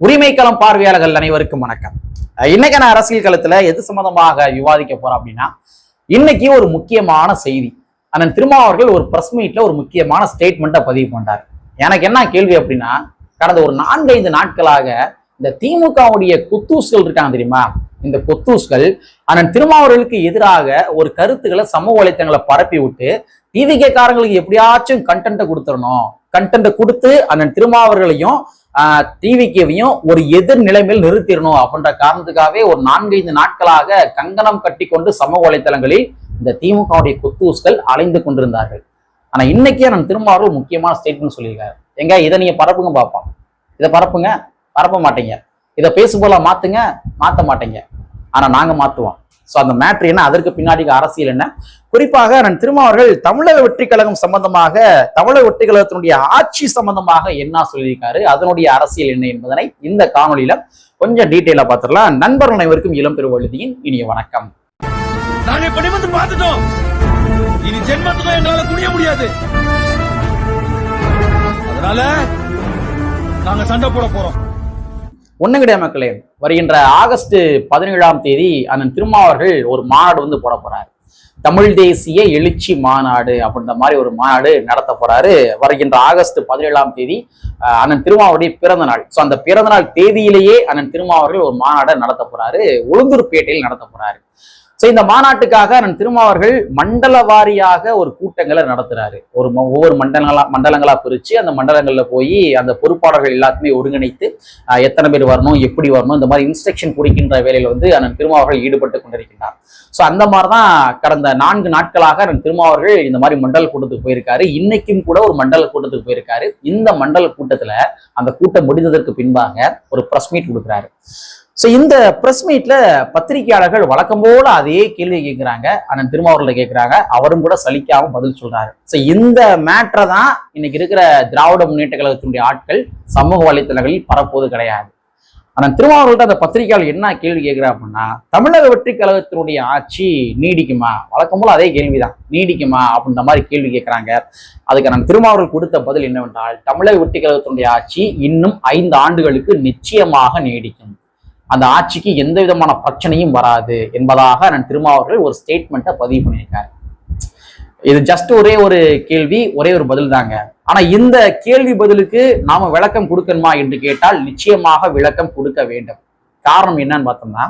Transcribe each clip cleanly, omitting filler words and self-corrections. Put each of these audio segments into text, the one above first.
உரிமைக்களம் பார்வையாளர்கள் அனைவருக்கும் வணக்கம். இன்னைக்கான அரசியல் களத்துல எது சம்பந்தமாக விவாதிக்க போறோம் அப்படின்னா, இன்னைக்கு ஒரு முக்கியமான செய்தி. அண்ணன் திருமாவர்கள் ஒரு பிரஸ் மீட்ல ஒரு முக்கியமான ஸ்டேட்மெண்ட்டை பதிவு பண்றாரு. எனக்கு என்ன கேள்வி அப்படின்னா, கடந்த ஒரு 4-5 நாட்களாக இந்த திமுகவுடைய குத்தூஸ்கள் இருக்காங்க தெரியுமா, இந்த கொத்தூஸ்கள் அண்ணன் திருமாவர்களுக்கு எதிராக ஒரு கருத்துக்களை சமூக வலைத்தளங்களை பரப்பி விட்டு டிவிகே காரங்களுக்கு எப்படியாச்சும் கண்டென்ட்டை கொடுத்துடணும், கண்டென்ட்டை கொடுத்து அண்ணன் திருமாவர்களையும் டிவிகேவையும் ஒரு எதிர் நிலைமையில் நிறுத்திடணும் அப்படின்ற காரணத்துக்காகவே ஒரு 4-5 நாட்களாக கங்கணம் கட்டி கொண்டு சமூக வலைத்தளங்களில் இந்த திமுகவுடைய குத்தூஸ்கள் அலைந்து கொண்டிருந்தார்கள். ஆனா இன்னைக்கே நான் திருமாவர்கள் முக்கியமான ஸ்டேட்மெண்ட் சொல்லியிருக்காரு. எங்க இதை நீங்க பரப்புங்க பார்ப்போம், இதை பரப்புங்க, பரப்ப மாட்டீங்க, இதை பேசும்போல மாத்துங்க, மாத்த மாட்டீங்க, ஆனா நாங்க மாத்துவோம். ஸோ அந்த மேட்ரு என்ன, அதற்கு பின்னாடி அரசியல் என்ன, குறிப்பாக நான் திருமாவர்கள் தமிழக வெற்றி கழகம் சம்பந்தமாக, தமிழக வெற்றி கழகத்தினுடைய ஆட்சி சம்பந்தமாக என்ன சொல்லியிருக்காரு, அதனுடைய அரசியல் என்ன என்பதனை இந்த காணொலியில கொஞ்சம் டீட்டெயிலா பார்த்துடலாம். நண்பர்கள் அனைவருக்கும் இளம் பெருவழுதியின் இனிய வணக்கம். நாங்க இப்படி வந்து பார்த்துட்டோம், இனி ஜென்மத்துக்கும் எங்களால குனிய முடியாது, அதனால நாங்க சண்டை போட போறோம். ஒண்ணு கிடையாது மக்களே, வருகின்ற ஆகஸ்ட் 17ஆம் தேதி அண்ணன் திருமாவர்கள் ஒரு மாநாடு வந்து போட போறாரு. தமிழ் தேசிய எழுச்சி மாநாடு அப்படின்ற மாதிரி ஒரு மாநாடு நடத்த போறாரு. வருகின்ற ஆகஸ்ட் 17ஆம் தேதி அண்ணன் திருமாவருடைய பிறந்த நாள். ஸோ அந்த பிறந்த நாள் தேதியிலேயே அண்ணன் திருமாவர்கள் ஒரு மாநாடை நடத்த போறாரு, உளுந்தூர்பேட்டையில் நடத்த போறாரு. ஸோ இந்த மாநாட்டுக்காக அண்ணன் திருமாவர்கள் மண்டல வாரியாக ஒரு கூட்டங்களை நடத்துறாரு. ஒவ்வொரு மண்டலங்களா பிரிச்சு அந்த மண்டலங்கள்ல போய் அந்த பொறுப்பாளர்கள் எல்லாத்தையுமே ஒருங்கிணைத்து எத்தனை பேர் வரணும், எப்படி வரணும், இந்த மாதிரி இன்ஸ்ட்ரக்ஷன் கொடுக்கின்ற வேலையில வந்து அண்ணன் திருமாவர்கள் ஈடுபட்டு கொண்டிருக்கின்றார். ஸோ அந்த மாதிரிதான் கடந்த 4 நாட்களாக அண்ணன் திருமாவர்கள் இந்த மாதிரி மண்டல கூட்டத்துக்கு போயிருக்காரு. இன்னைக்கும் கூட ஒரு மண்டல கூட்டத்துக்கு போயிருக்காரு. இந்த மண்டல கூட்டத்துல அந்த கூட்டம் முடிந்ததற்கு பின்பாக ஒரு பிரஸ் மீட் கொடுக்குறாரு. ஸோ இந்த பிரஸ் மீட்ல பத்திரிகையாளர்கள் வழக்கம் போல அதே கேள்வி கேட்கிறாங்க, அண்ணன் திருமாவர்களை கேட்கிறாங்க, அவரும் கூட சலிக்காம பதில் சொல்றாரு. ஸோ இந்த மேட்டரை தான் இன்னைக்கு இருக்கிற திராவிட முன்னேற்ற கழகத்தினுடைய ஆட்கள் சமூக வலைத்தளங்களில் பரப்புவது கிடையாது. ஆனால் திருமாவர்கள்ட்ட அந்த பத்திரிகையாளர் என்ன கேள்வி கேட்கிறா அப்படின்னா, தமிழக வெற்றி கழகத்தினுடைய ஆட்சி நீடிக்குமா, வழக்கம் போல அதே கேள்விதான், நீடிக்குமா அப்படின்ற மாதிரி கேள்வி கேட்கிறாங்க. அதுக்கு நான் திருமாவர்கள் கொடுத்த பதில் என்னவென்றால், தமிழக வெற்றி கழகத்தினுடைய ஆட்சி இன்னும் 5 ஆண்டுகளுக்கு நிச்சயமாக நீடிக்கும், அந்த ஆட்சிக்கு எந்த விதமான பிரச்சனையும் வராது என்பதாக நான் திருமாவர்கள் ஒரு ஸ்டேட்மெண்ட்டை பதிவு பண்ணியிருக்காரு. இது ஜஸ்ட் ஒரே ஒரு கேள்வி, ஒரே ஒரு பதில் தாங்க. ஆனா இந்த கேள்வி பதிலுக்கு நாம விளக்கம் கொடுக்கணுமா என்று கேட்டால் நிச்சயமாக விளக்கம் கொடுக்க வேண்டும். காரணம் என்னன்னு பார்த்தோம்னா,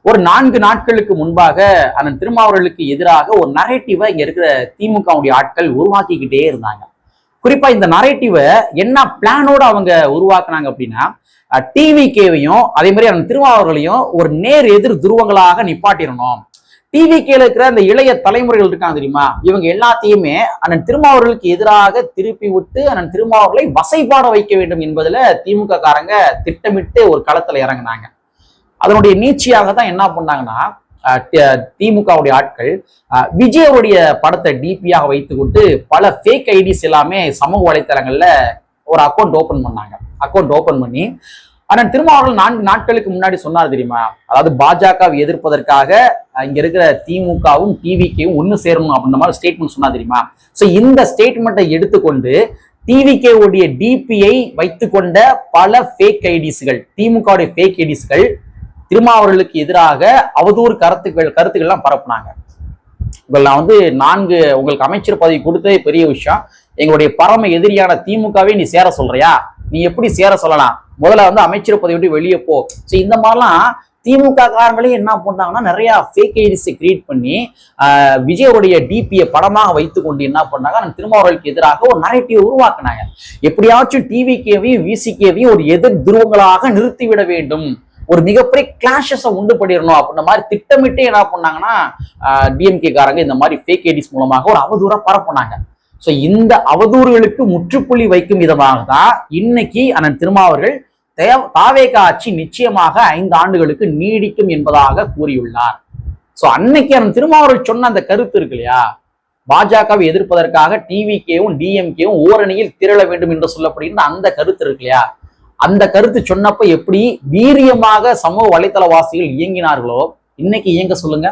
ஒரு 4 நாட்களுக்கு முன்பாக அண்ணன் திருமாவர்களுக்கு எதிராக ஒரு நரேட்டிவை இங்க இருக்கிற திமுகவுடைய ஆட்கள் உருவாக்கிக்கிட்டே இருந்தாங்க. குறிப்பா இந்த நரேட்டிவை என்ன பிளானோட அவங்க உருவாக்குனாங்க அப்படின்னா, டிவிகேவையும் அதே மாதிரி அந்த திருமாவர்களையும் ஒரு நேர் எதிர் துருவங்களாக நிப்பாட்டிடணும். டிவிகேல இருக்கிற அந்த இளைய தலைமுறைகள் இருக்காங்க தெரியுமா, இவங்க எல்லாத்தையுமே அண்ணன் திருமாவர்களுக்கு எதிராக திருப்பி விட்டு அண்ணன் திருமாவர்களை வசைபாட வைக்க வேண்டும் என்பதுல திமுக காரங்க திட்டமிட்டு ஒரு களத்துல இறங்கினாங்க. அதனுடைய நீட்சியாக தான் என்ன பண்ணாங்கன்னா, திமுகவுடைய ஆட்கள் விஜயவுடைய படத்தை டிபியாக வைத்துக்கொண்டு பல ஃபேக் ஐடிஸ் எல்லாமே சமூக வலைத்தளங்கள்ல ஒரு அக்கௌண்ட் ஓபன் பண்ணாங்க. அக்கௌண்ட் ஓபன் பண்ணி அண்ணன் திருமாவர்கள் 4 நாட்களுக்கு முன்னாடி சொன்னார் தெரியுமா, அதாவது பாஜகவை எதிர்ப்பதற்காக இங்க இருக்கிற திமுகவும் டிவிகேவும் ஒண்ணு சேரணும் அப்படின்ற மாதிரி ஸ்டேட்மெண்ட் சொன்னா தெரியுமா. ஸோ இந்த ஸ்டேட்மெண்ட்டை எடுத்துக்கொண்டு டிவிகே உடைய டிபியை வைத்துக்கொண்ட பல ஃபேக் ஐடிஸ்கள், திமுகவுடைய ஃபேக் ஐடிஸ்கள் திருமாவர்களுக்கு எதிராக அவதூறு கருத்துக்கள்லாம் பரப்புனாங்க. நான் வந்து 4 உங்களுக்கு அமைச்சர் பதவி கொடுத்ததே பெரிய விஷயம், எங்களுடைய பரம எதிரியான திமுகவே நீ சேர சொல்றியா, நீ எப்படி சேர சொல்லலாம், முதல்ல வந்து அமைச்சர் பதவி விட்டு வெளியே போ. ஸோ இந்த மாதிரிலாம் திமுக காரங்களே என்ன பண்ணாங்கன்னா, நிறைய ஃபேக் ஐடிஸை கிரியேட் பண்ணி விஜயோடைய டிபியை படமாக வைத்துக்கொண்டு என்ன பண்ணாங்க, திருமாவர்களுக்கு எதிராக ஒரு நரேட்டிவ் உருவாக்குனாங்க. எப்படியாச்சும் டிவிகேவையும் விசிகேவையும் ஒரு எதிர் துருவங்களாக நிறுத்திவிட வேண்டும், ஒரு மிகப்பெரிய கிளாஷஸை உண்டு பண்ணிடணும் அப்படின்ற மாதிரி திட்டமிட்டு என்ன பண்ணாங்கன்னா, டிஎம்கே காரங்க இந்த மாதிரி ஃபேக் ஐடிஸ் மூலமாக ஒரு அவதூறா பரப்புனாங்க. ஸோ இந்த அவதூறுகளுக்கு முற்றுப்புள்ளி வைக்கும் விதமாக தான் இன்னைக்கு அண்ணன் திருமாவர்கள் தாவேக ஆட்சி நிச்சயமாக 5 ஆண்டுகளுக்கு நீடிக்கும் என்பதாக கூறியுள்ளார். ஸோ அன்னைக்கு அண்ணன் திருமாவர்கள் சொன்ன அந்த கருத்து இருக்கு இல்லையா, பாஜகவை எதிர்ப்பதற்காக டிவிகேவும் டிஎம்கேவும் ஓரணியில் திரள வேண்டும் என்று சொல்லப்படுகின்ற அந்த கருத்து இருக்கு இல்லையா, அந்த கருத்து சொன்னப்ப எப்படி வீரியமாக சமூக வலைத்தளவாசிகள் இயங்கினார்களோ இன்னைக்கு இயங்க சொல்லுங்க.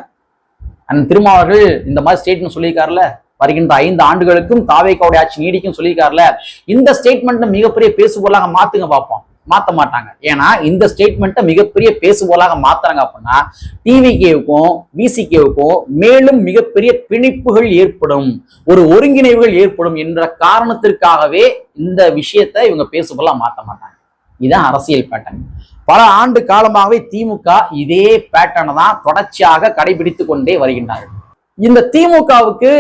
அண்ணன் திருமாவர்கள் இந்த மாதிரி ஸ்டேட்மெண்ட் சொல்லியிருக்காருல, வருகின்ற 5 ஆண்டுகளுக்கும் தாவேகாவுடைய ஆட்சி நீடிக்கும் சொல்லியிருக்காருல, இந்த ஸ்டேட்மெண்ட் மிகப்பெரிய பேசுபொருளாக மாத்துங்க பார்ப்போம். மாத்த மாட்டாங்க. ஏன்னா இந்த ஸ்டேட்மெண்ட்டை மிகப்பெரிய பேசுபொருளாக மாத்துறாங்க அப்படின்னா டிவிகேவுக்கும் விசிகேவுக்கும் மேலும் மிகப்பெரிய பிணைப்புகள் ஏற்படும், ஒரு ஒருங்கிணைவுகள் ஏற்படும் என்ற காரணத்திற்காகவே இந்த விஷயத்தை இவங்க பேசுபொருளா மாத்த மாட்டாங்க. இதுதான் அரசியல் பேட்டர்ன். பல ஆண்டு காலமாகவே திமுக இதே பேட்டர்னை தான் தொடர்ச்சியாக கடைபிடித்து கொண்டே வருகின்றார்கள். இந்த திமுகவுக்கு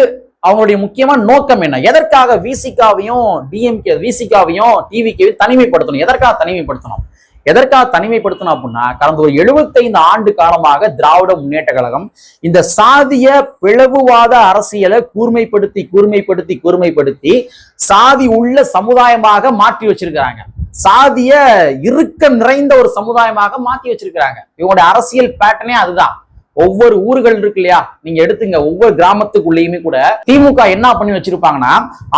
அவங்களுடைய முக்கியமான நோக்கம் என்ன? எதற்காக விசிகாவையும் டிவிகேவையும் தனிமைப்படுத்தணும்? எதற்காக தனிமைப்படுத்தணும் அப்படின்னா, கடந்த ஒரு 75 ஆண்டு காலமாக திராவிட முன்னேற்ற கழகம் இந்த சாதிய பிளவுவாத அரசியலை கூர்மைப்படுத்தி சாதி உள்ள சமுதாயமாக மாற்றி வச்சிருக்கிறாங்க. சாதிய இறுக்கம் நிறைந்த ஒரு சமுதாயமாக மாற்றி வச்சிருக்கிறாங்க. இவங்களுடைய அரசியல் பேட்டர்னே அதுதான். ஒவ்வொரு ஊர்கள் இருக்கு இல்லையா, நீங்க எடுத்துங்க, ஒவ்வொரு கிராமத்துக்குள்ளேயுமே கூட திமுக என்ன பண்ணி வச்சிருப்பாங்கன்னா,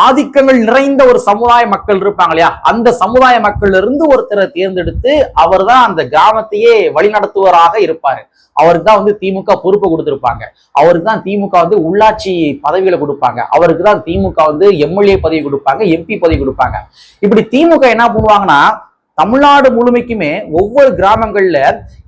ஆதிக்கங்கள் நிறைந்த ஒரு சமுதாய மக்கள் இருப்பாங்க இல்லையா, அந்த சமுதாய மக்கள் இருந்து ஒருத்தரை தேர்ந்தெடுத்து அவர் தான் அந்த கிராமத்தையே வழிநடத்துவராக இருப்பாரு. அவருக்கு தான் திமுக பொறுப்பை கொடுத்திருப்பாங்க. அவருக்கு தான் திமுக உள்ளாட்சி பதவிகளை கொடுப்பாங்க. அவருக்கு தான் திமுக எம்எல்ஏ பதவி கொடுப்பாங்க, எம்பி பதவி கொடுப்பாங்க. இப்படி திமுக என்ன பண்ணுவாங்கன்னா, தமிழ்நாடு முழுமைக்குமே ஒவ்வொரு கிராமங்கள்ல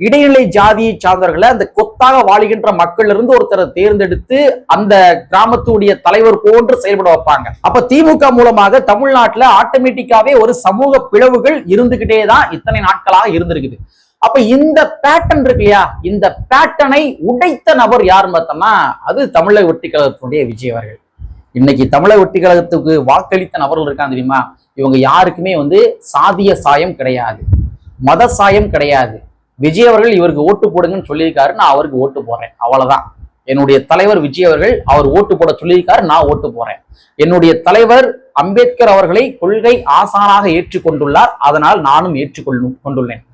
இடைநிலை ஜாதியை சார்ந்தவர்களை அந்த கொத்தாக வாழுகின்ற மக்கள் இருந்து ஒருத்தரை தேர்ந்தெடுத்து அந்த கிராமத்துடைய தலைவர் போன்று செயல்பட வைப்பாங்க. அப்ப திமுக மூலமாக தமிழ்நாட்டுல ஆட்டோமேட்டிக்காவே ஒரு சமூக பிளவுகள் இருந்துகிட்டே தான் இத்தனை நாட்களாக இருந்திருக்குது. அப்ப இந்த பேட்டர்ன் இருக்கு இல்லையா, இந்த பேட்டர்னை உடைத்த நபர் யாருன்னு பார்த்தோம்னா அது தமிழக வெற்றி கழகத்தினுடைய விஜய் அவர்கள். இன்னைக்கு தமிழக வெற்றி கழகத்துக்கு வாக்களித்த நபர்கள் இருக்காங்க தெரியுமா, இவங்க யாருக்குமே சாதிய சாயம் கிடையாது, மத சாயம் கிடையாது. விஜய் அவர்கள் இவருக்கு ஓட்டு போடுங்கன்னு சொல்லியிருக்காரு, நான் அவருக்கு ஓட்டு போடுறேன், அவ்வளவுதான். என்னுடைய தலைவர் விஜய் அவர்கள் அவர் ஓட்டு போட சொல்லியிருக்காரு, நான் ஓட்டு போறேன். என்னுடைய தலைவர் அம்பேத்கர் அவர்களை கொள்கை ஆசானாக ஏற்றுக்கொண்டுள்ளார், அதனால் நானும் ஏற்றுக்கொண்டுள்ளேன்.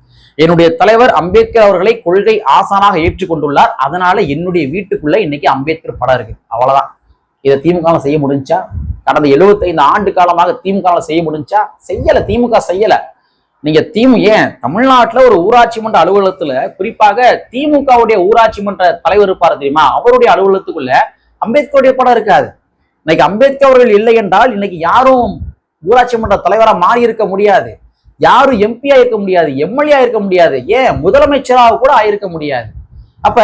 என்னுடைய தலைவர் அம்பேத்கர் அவர்களை கொள்கை ஆசானாக ஏற்றுக்கொண்டுள்ளார், அதனால என்னுடைய வீட்டுக்குள்ள இன்னைக்கு அம்பேத்கர் படம் இருக்கு, அவ்வளவுதான். இதை திமுக செய்ய முடிஞ்சா? கடந்த 75 ஆண்டு காலமாக திமுக செய்ய முடிஞ்சா? செய்யல. திமுக செய்யல. நீங்க ஏன் தமிழ்நாட்டுல ஒரு ஊராட்சி மன்ற அலுவலகத்துல, குறிப்பாக திமுகவுடைய ஊராட்சி மன்ற தலைவர் இருப்பாரு தெரியுமா, அவருடைய அலுவலகத்துக்குள்ள அம்பேத்கருடைய படம் இருக்காது. இன்னைக்கு அம்பேத்கர் அவர்கள் இல்லை என்றால் இன்னைக்கு யாரும் ஊராட்சி மன்ற தலைவரா மாறி இருக்க முடியாது, யாரும் எம்பியா இருக்க முடியாது, எம்எல்ஏ இருக்க முடியாது, ஏன் முதலமைச்சராக கூட ஆயிருக்க முடியாது. அப்ப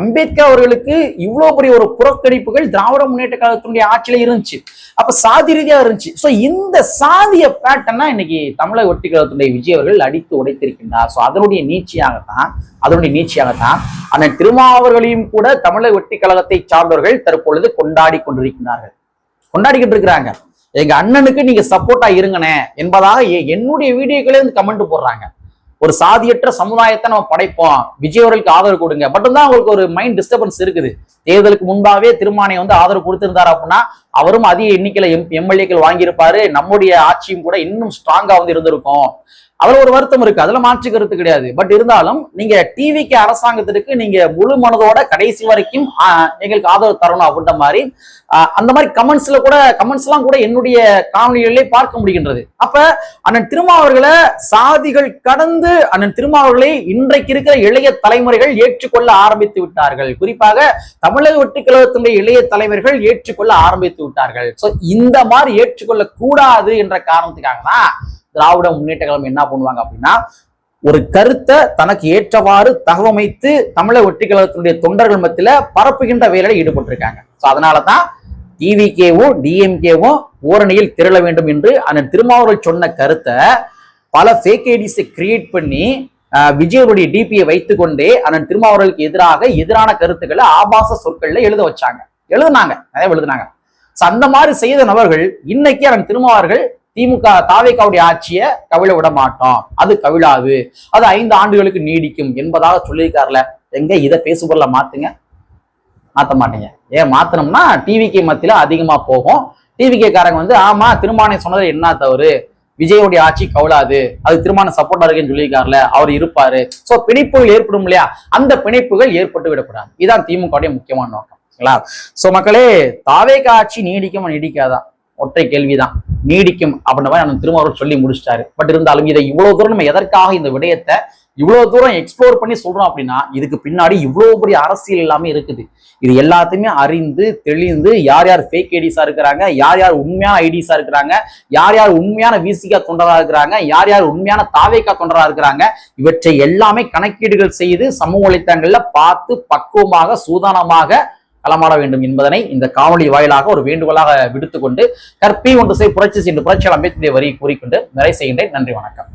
அம்பேத்கர் அவர்களுக்கு இவ்வளவு பெரிய ஒரு புறக்கணிப்புகள் திராவிட முன்னேற்ற கழகத்தினுடைய ஆட்சியில இருந்துச்சு. அப்ப சாதி ரீதியா இருந்துச்சு. சோ இந்த சாதிய பேட்டர்னா இன்னைக்கு தமிழக வெற்றி கழகத்தினுடைய விஜய் அவர்கள் அடித்து உடைத்திருக்கின்றார். சோ அதனுடைய நீட்சியாகத்தான் அண்ணன் திருமாவர்களையும் கூட தமிழக வெற்றி கழகத்தை சார்ந்தவர்கள் தற்பொழுது கொண்டாடிக்கிட்டு இருக்கிறாங்க. எங்க அண்ணனுக்கு நீங்க சப்போர்ட்டா இருங்கனே என்பதாக என்னுடைய வீடியோக்களே கமெண்ட் போடுறாங்க. ஒரு சாதியற்ற சமுதாயத்தை நம்ம படைப்போம், விஜய் அவர்களுக்கு ஆதரவு கொடுங்க. மட்டும்தான் அவங்களுக்கு ஒரு மைண்ட் டிஸ்டர்பன்ஸ் இருக்குது. தேர்தலுக்கு முன்பாகவே திருமானை ஆதரவு கொடுத்திருந்தாரு அப்படின்னா அவரும் அதிக எண்ணிக்கையில எம்எல்ஏக்கள் வாங்கியிருப்பாரு, நம்முடைய ஆட்சியும் கூட இன்னும் ஸ்ட்ராங்கா இருந்திருக்கும். அதுல ஒரு வருத்தம் இருக்கு, அதுல மாற்று கருத்து கிடையாது. பட் இருந்தாலும் நீங்க டிவிக்கு அரசாங்கத்திற்கு நீங்க முழு மனதோட கடைசி வரைக்கும் எங்களுக்கு ஆதரவு தரணும் அப்படின்ற மாதிரி அந்த மாதிரி கமெண்ட்ஸ் எல்லாம் கூட என்னுடைய காணொலிகளிலே பார்க்க முடிகின்றது. அப்ப அண்ணன் திருமாவர்களை சாதிகள் கடந்து அண்ணன் திருமாவர்களை இன்றைக்கு இருக்கிற இளைய தலைமுறைகள் ஏற்றுக்கொள்ள ஆரம்பித்து விட்டார்கள். குறிப்பாக தமிழக வெற்றி கழகத்தினுடைய இளைய தலைவர்கள் ஏற்றுக்கொள்ள ஆரம்பித்து விட்டார்கள். சோ இந்த மாதிரி ஏற்றுக்கொள்ள கூடாது என்ற காரணத்துக்காக தான் திராவிட முன்னேற்ற கழகம் என்ன பண்ணுவாங்க அப்படின்னா, ஒரு கருத்தை தனக்கு ஏற்றவாறு தகவமைத்து தமிழக வெற்றி கழகத்தினுடைய தொண்டர்கள் மத்தியில பரப்புகின்ற வேலையில் ஈடுபட்டிருக்காங்க. சோ அதனாலதான் டிவிகேவும் டிஎம்கேவும் ஓரணியில் திரள வேண்டும் என்று அண்ணன் திருமாவர்கள் சொன்ன கருத்தை பல ஃபேக் ஐடிஸை கிரியேட் பண்ணி விஜயனுடைய டிபியை வைத்துக் கொண்டே அண்ணன் திருமாவர்களுக்கு எதிரான கருத்துக்களை ஆபாச சொற்கள்ல எழுதினாங்க. அந்த மாதிரி செய்த நபர்கள் இன்னைக்கு அண்ணன் திருமாவர்கள் திமுக தாவேகாவுடைய ஆட்சியை கவிழ விட மாட்டோம், அது கவிழாது, அது 5 ஆண்டுகளுக்கு நீடிக்கும் என்பதாக சொல்லியிருக்காருல. எங்க இதை பேசுபொருள மாத்துங்க, மாத்த மாட்டீங்க. ஏன் மாத்தணும்னா டிவிகே மத்தியில அதிகமா போகும். டிவிகே காரங்க ஆமா திருமானை சொன்னது என்ன தவறு, விஜயோடைய ஆட்சி கவுளாது, அது திருமான சப்போர்ட்டா இருக்குன்னு சொல்லியிருக்காருல, அவர் இருப்பாரு. சோ பிணைப்புகள் ஏற்படும் இல்லையா, அந்த பிணைப்புகள் ஏற்பட்டு விடக்கூடாது. இதுதான் திமுக முக்கியமான நோக்கம். சோ மக்களே, தாவேகா ஆட்சி நீடிக்காதா? ஒற்றை கேள்விதான், நீடிக்கும் அப்படின்ற மாதிரி நம்ம திருமாவளவன் சொல்லி முடிச்சிட்டாரு. பட் இருந்தாலும் இதை இவ்வளவு தூரம் நம்ம எதற்காக இந்த விடயத்தை இவ்வளவு தூரம் எக்ஸ்ப்ளோர் பண்ணி சொல்றோம் அப்படின்னா, இதுக்கு பின்னாடி இவ்வளவு பெரிய அரசியல் எல்லாமே இருக்குது. இது எல்லாத்தையுமே அறிந்து தெளிந்து யார் யார் ஃபேக் ஐடிஸா இருக்கிறாங்க, யார் யார் உண்மையான ஐடிஸா இருக்கிறாங்க, யார் யார் உண்மையான விசிகா தொண்டரா இருக்கிறாங்க, யார் யார் உண்மையான தாவேகா தொண்டரா இருக்கிறாங்க, இவற்றை எல்லாமே கணக்கீடுகள் செய்து சமூக வலைத்தளங்கள்ல பார்த்து பக்குவமாக சூதானமாக களமாட வேண்டும் என்பதனை இந்த காணொலி வாயிலாக ஒரு வேண்டுகோளாக விடுத்துக்கொண்டு, கற்பி ஒன்று செய் புரட்சி சென்று புரட்சியாளர் அம்பேத்கர் வரி கூறிக்கொண்டு நிறைவு செய்கின்றேன். நன்றி, வணக்கம்.